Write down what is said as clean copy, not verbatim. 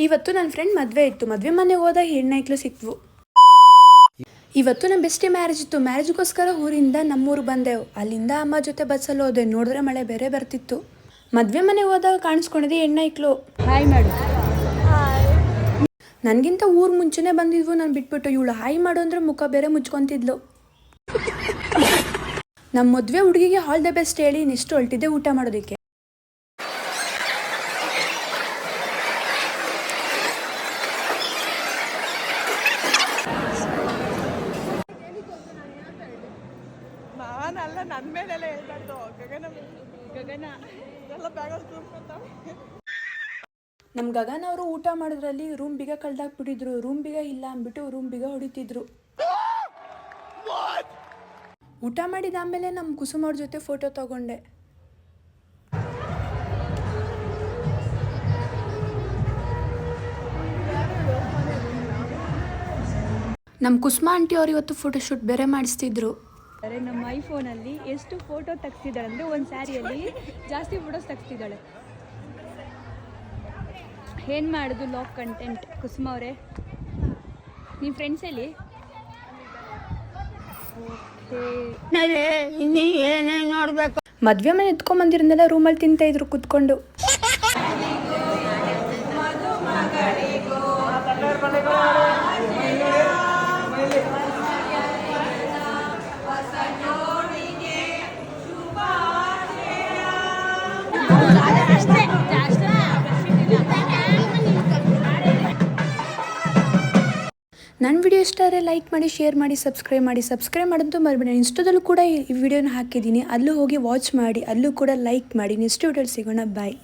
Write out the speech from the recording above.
ಇವತ್ತು ನನ್ನ ಫ್ರೆಂಡ್ ಮದುವೆ ಇತ್ತು. ಮದುವೆ ಮನೆಗೆ ಹೋದಾಗ ಹೆಣ್ಣೈಕ್ಳು ಸಿಕ್ವು. ಇವತ್ತು ನಮ್ಮ ಬೆಸ್ಟಿ ಮ್ಯಾರೇಜ್ ಇತ್ತು. ಮ್ಯಾರೇಜ್ಗೋಸ್ಕರ ಊರಿಂದ ನಮ್ಮೂರು ಬಂದೆವು. ಅಲ್ಲಿಂದ ಅಮ್ಮ ಜೊತೆ ಬಸ್ಸಲ್ಲಿ ಹೋದೆ. ನೋಡಿದ್ರೆ ಮಳೆ ಬೇರೆ ಬರ್ತಿತ್ತು. ಮದುವೆ ಮನೆಗೆ ಹೋದಾಗ ಕಾಣಿಸ್ಕೊಂಡಿದ್ದೆ ಹೆಣ್ಣೈಕ್ಳು. ಹಾಯ್ ಮಾಡು. ನನಗಿಂತ ಊರು ಮುಂಚೆನೇ ಬಂದಿದ್ವು. ನಾನು ಬಿಟ್ಬಿಟ್ಟು ಇವಳು ಹಾಯ್ ಮಾಡು ಅಂದರೆ ಮುಖ ಬೇರೆ ಮುಚ್ಕೊತಿದ್ಲು. ನಮ್ಮ ಮದುವೆ ಹುಡುಗಿಗೆ ಆಲ್ ದ ಬೆಸ್ಟ್ ಹೇಳಿ ನೆಕ್ಸ್ಟ್ ಹೊರಟಿದ್ದೆ ಊಟ ಮಾಡೋದಕ್ಕೆ. ನಮ್ಮ ಗಗನ್ ಅವರು ಊಟ ಮಾಡೋದ್ರಲ್ಲಿ ರೂಮ್ ಬಿಗ ಕಳ್ದಾಕ್ಬಿಟ್ಟಿದ್ರು. ರೂಮ್ ಬಿಗ ಇಲ್ಲ ಅಂದ್ಬಿಟ್ಟು ರೂಮ್ ಬಿಗ ಹೊಡಿತಿದ್ರು. ಊಟ ಮಾಡಿದಾದ್ಮೇಲೆ ನಮ್ಮ ಕುಸುಮ ಅವ್ರ ಜೊತೆ ಫೋಟೋ ತಗೊಂಡೆ. ನಮ್ಮ ಕುಸುಮ ಆಂಟಿ ಅವ್ರು ಇವತ್ತು ಫೋಟೋಶೂಟ್ ಬೇರೆ ಮಾಡಿಸ್ತಿದ್ರು. ನಮ್ಮ ಐಫೋನಲ್ಲಿ ಎಷ್ಟು ಫೋಟೋ ತೆಗ್ಸಿದ್ದಾಳೆ ಅಂದರೆ ಒಂದು ಸ್ಯಾರಿಯಲ್ಲಿ ಜಾಸ್ತಿ ಫೋಟೋಸ್ ತೆಗ್ಸಿದ್ದಾಳೆ. ಏನು ಮಾಡೋದು ಲಾಗ್ ಕಂಟೆಂಟ್. ಕುಸುಮ ಅವರೇ ನಿಮ್ಮ ಫ್ರೆಂಡ್ಸ್ ಎಲ್ಲಿ? ಮದುವೆ ಮನೆ ಎತ್ಕೊಂಬಂದಿರೋದೆಲ್ಲ ರೂಮಲ್ಲಿ ತಿಂತಾ ಇದ್ರು ಕುತ್ಕೊಂಡು. ನನ್ನ ವಿಡಿಯೋ ಇಷ್ಟ ಆದರೆ ಲೈಕ್ ಮಾಡಿ, ಶೇರ್ ಮಾಡಿ, ಸಬ್ಸ್ಕ್ರೈಬ್ ಮಾಡೋದು ಮರಿಬೇಡಿ. ಇನ್ಸ್ಟಾದಲ್ಲೂ ಕೂಡ ಈ ವಿಡಿಯೋನ ಹಾಕಿದ್ದೀನಿ. ಅಲ್ಲೂ ಹೋಗಿ ವಾಚ್ ಮಾಡಿ, ಅಲ್ಲೂ ಕೂಡ ಲೈಕ್ ಮಾಡಿ. ನೆಕ್ಸ್ಟ್ ವಿಡಿಯೋಲಿ ಸಿಗೋಣ. ಬಾಯ್.